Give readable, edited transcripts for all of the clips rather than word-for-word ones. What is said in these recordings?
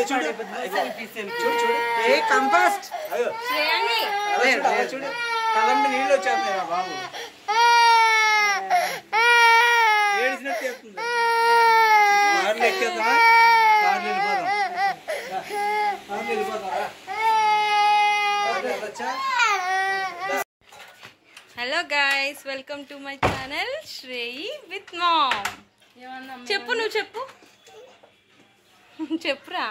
ఏ కంపాస్ట్ చూడు కళ్ళంటే నీళ్ళు వచ్చేస్తున్నాయి బాబు ఏడిసినట్టు చేస్తుంది కార్లు ఎక్కేద్దామా కార్లు వెళ్ళిపోతారా hello guys welcome to my channel Shreyi with mom. చెప్పు నువ్వు చెప్పు చెప్పురా.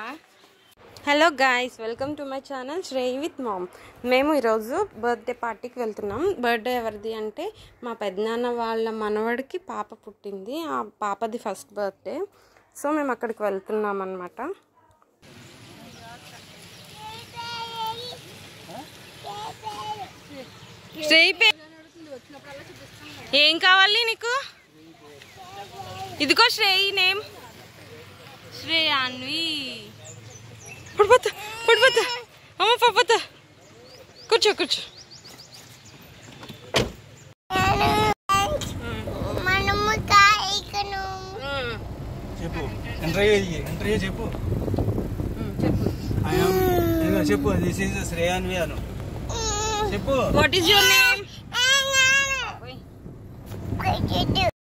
Hello guys welcome to my channel Shreyi with mom. మేము ఈరోజు బర్త్డే పార్టీకి వెళ్తున్నాం. బర్త్డే ఎవరిది అంటే మా పెద్దనాన్న వాళ్ళ మనవడికి పాప పుట్టింది. ఆ పాపది ఫస్ట్ బర్త్డే. సో మేము అక్కడికి వెళ్తున్నాం అన్నమాట. శ్రేయి ఏం కావాలి నీకు? ఇదిగో శ్రేయి నేమ్ శ్రేయాన్వి. పడిపోతా పడిపోతా అమ్మ పడిపోతా. కూర్చో కూర్చో. చెప్పు ఇంటర్వ్యూ చెప్పు చెప్పు దిస్ ఈజ్ శ్రేయాన్వి అను చెప్పు. What is your name?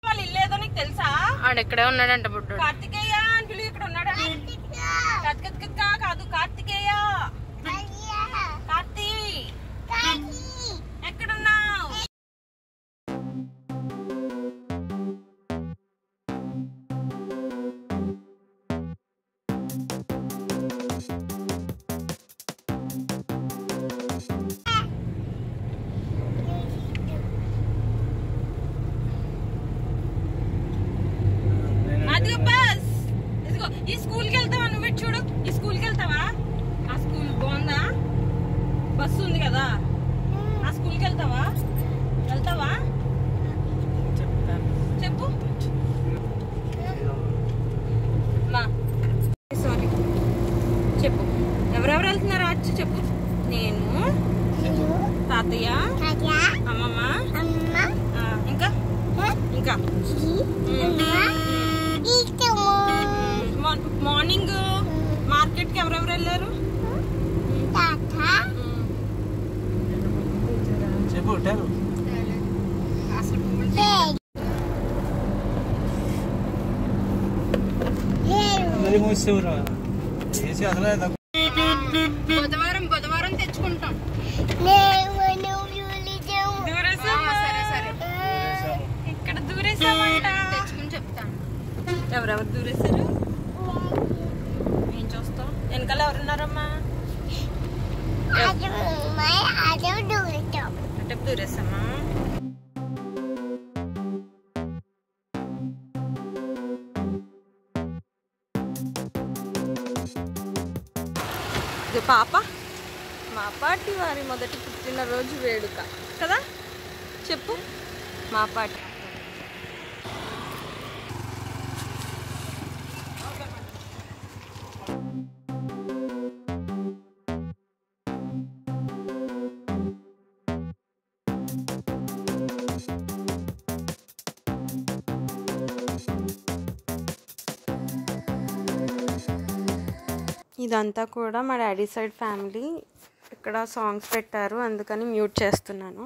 వాళ్ళు ఇల్లేదో నీకు తెలుసా? ఆడెక్కడే ఉన్నాడంట బుడ్డోడు. కార్తికేయ అని పిలువు. ఇక్కడ ఉన్నాడా? కాదు కార్తికేయ. కార్తీ ఎక్కడున్నావు? అదిగో బస్. ఇదిగో ఈ స్కూల్కి వెళ్తావా? నువ్వు చూడు ఈ స్కూల్కి వెళ్తావా? ఆ స్కూల్ బాగుందా? బస్సు ఉంది కదా ఆ స్కూల్కి వెళ్తావా? వెళ్తావా? చెప్పు. సారీ చెప్పు. ఎవరెవరు వెళ్తున్నారా వచ్చి చెప్పు. నేను, తాతయ్య, అమ్మమ్మ, ఇంకా ఇంకా మార్నింగ్ మార్కెట్ కి ఎవరెవరు వెళ్ళారు? చెప్పు మరి మూసేవరా వేసి అసలే బుధవారం తెచ్చుకుంటాం. ఇక్కడ దూరేసామంట. తెచ్చుకుని చెప్తాను. ఎవరెవరు దూరేశారు? ఏం చూస్తావు? వెనకాల ఎవరున్నారమ్మా? అటే దూరేసామా? పాప మా పాటి వారి మొదటి పుట్టినరోజు వేడుక కదా. చెప్పు. మా పాటి ఇదంతా కూడా మా డాడీ సైడ్ ఫ్యామిలీ. ఇక్కడ సాంగ్స్ పెట్టారు అందుకని మ్యూట్ చేస్తున్నాను.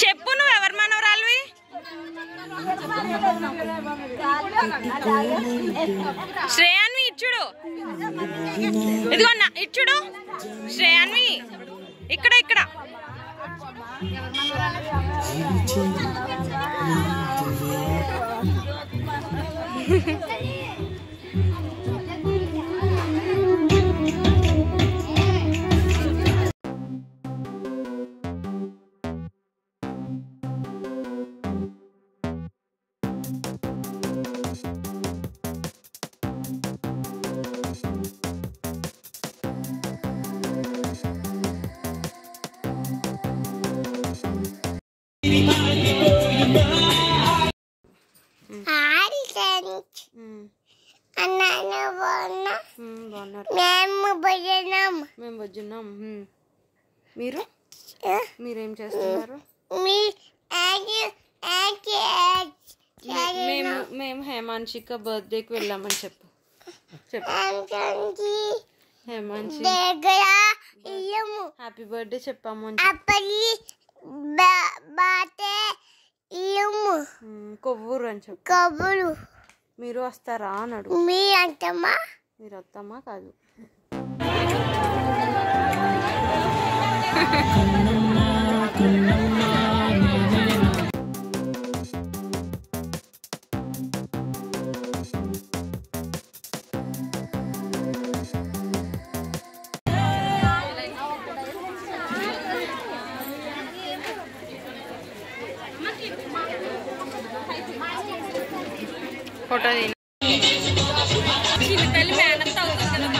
చెప్పు నువ్వు ఎవరు మనవరాలువి? శ్రేయాన్వి ఇచ్చుడు. ఇదిగో ఇచ్చుడు శ్రేయాన్వి. ఇక్కడ ఇక్కడ బాగున్నారు. మేము బొజ్జున్నాం. మీరేం చేస్తున్నారు? మేము హేమాన్షిక బర్త్డేకి వెళ్ళామని చెప్పు. హేమాన్షి హ్యాపీ బర్త్డే చెప్పాము అని కొవ్వూరు అని చెప్పు. మీరు వస్తారా అని అడుగు. మీరు వస్తామా కాదు. ఫోటో చిన్నపల్లి మేడంతా అవుతుంది కదా.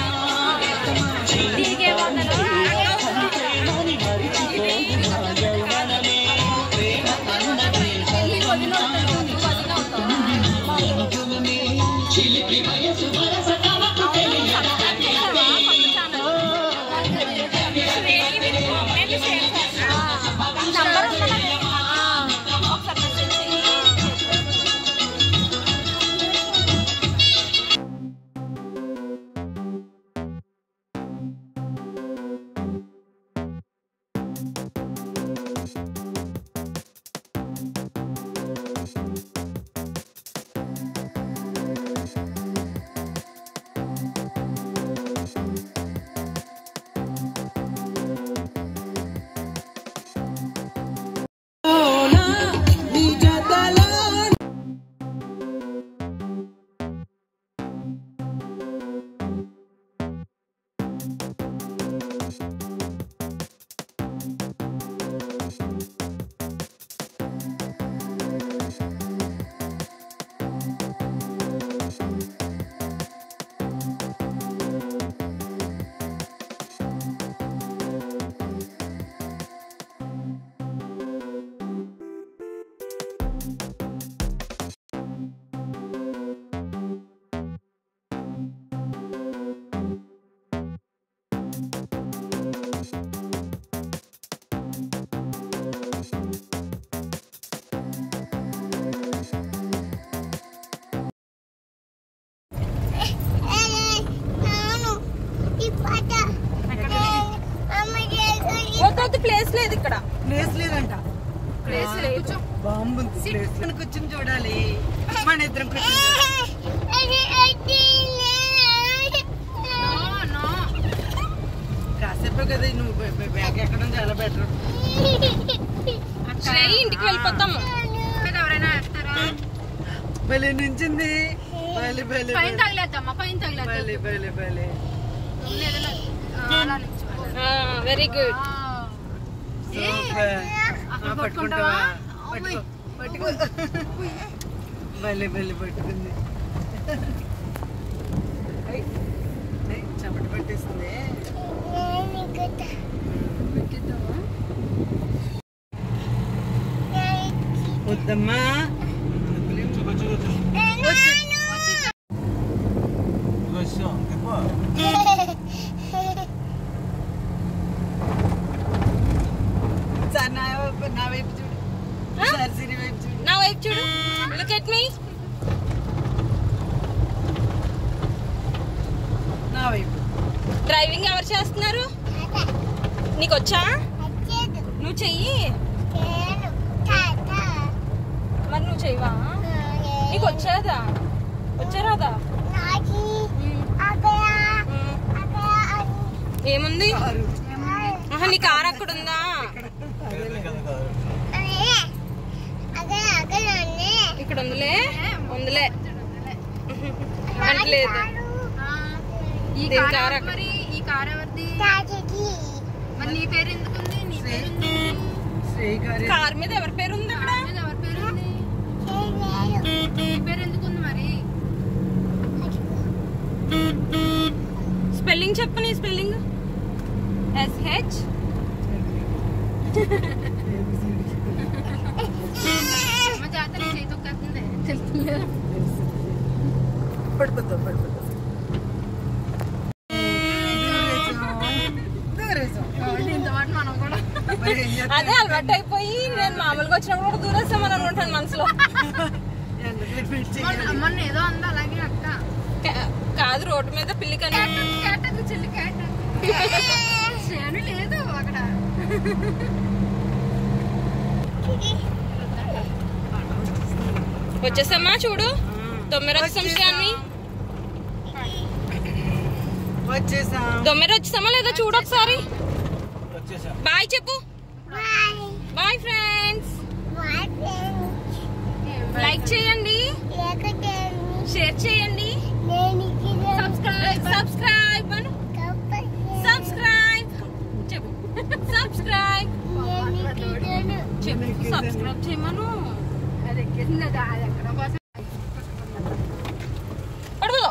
ప్లేస్ లేదు ఇక్కడ. ప్లేస్ లేదంట. ప్లేస్ లేదు. బాంబు కూర్చొని చూడాలి. మన ఇద్దరం కాసేపు కదా. నువ్వు బ్యాగ్ ఎక్కడం చాలా బెటర్. ఇంటికి వెళ్ళిపోతాము. ఎవరైనా బలి నుంచింది. బలి బలి పైన తగిలేద్దామా? పైన తగిలేద్దాం. బలి బలి బలి. Very good. పట్టుకుంటావా? పట్టుకో. బలి బలి పట్టుకుంది. చెమట పట్టేస్తుంది. వద్దమ్మా. నా వైపు చూడు. నా వైపు చూడు. Look at me. నా వైపు. డ్రైవింగ్ ఎవరు చేస్తున్నారు? నీకు వచ్చా? నువ్వు చెయ్యి. మరి నువ్వు చెయ్యవా? నీకు వచ్చేదా? వచ్చారాదా? ఏముంది? నీ కారు అక్కడ ఉందా? ఇక్కడ ఉందిలే. ఉందిలే అంటలేదు. ఈ కార్ ఎవరిది? మరి నీ పేరు ఎందుకుంది? నీ పేరు కార్ మీద ఎవరి పేరు ఉంది? అక్కడ ఎవరి పేరు ఉంది? నీ పేరు ఎందుకుంది మరి? స్పెల్లింగ్ చెప్పు. నీ స్పెల్లింగ్ SH. మా జాతర చేతి ఒక్కేస్తుంది. పడిపోతావు. అదే అలవాటు అయిపోయి నేను మామూలుగా వచ్చినప్పుడు కూడా దూరేస్తామని అనుకుంటాను మనసులో. మొన్న ఏదో అందా అలాగే అక్క. కాదు రోడ్డు మీద పిల్లి కానీ చెల్లి చేను లేదు అక్కడ. వచ్చేసామా చూడు 9 వచ్చేసాన్ని. వచ్చేసామా లేదా చూడు ఒకసారి. బాయ్ చెప్పు. Boy friends. లైక్ చేయండి, షేర్ చేయండి, సబ్స్క్రైబ్ చెప్పు. సబ్స్క్రైబ్ చెప్పు. సబ్స్క్రైబ్ చేయమను. అది ఎక్కడ పడుకో.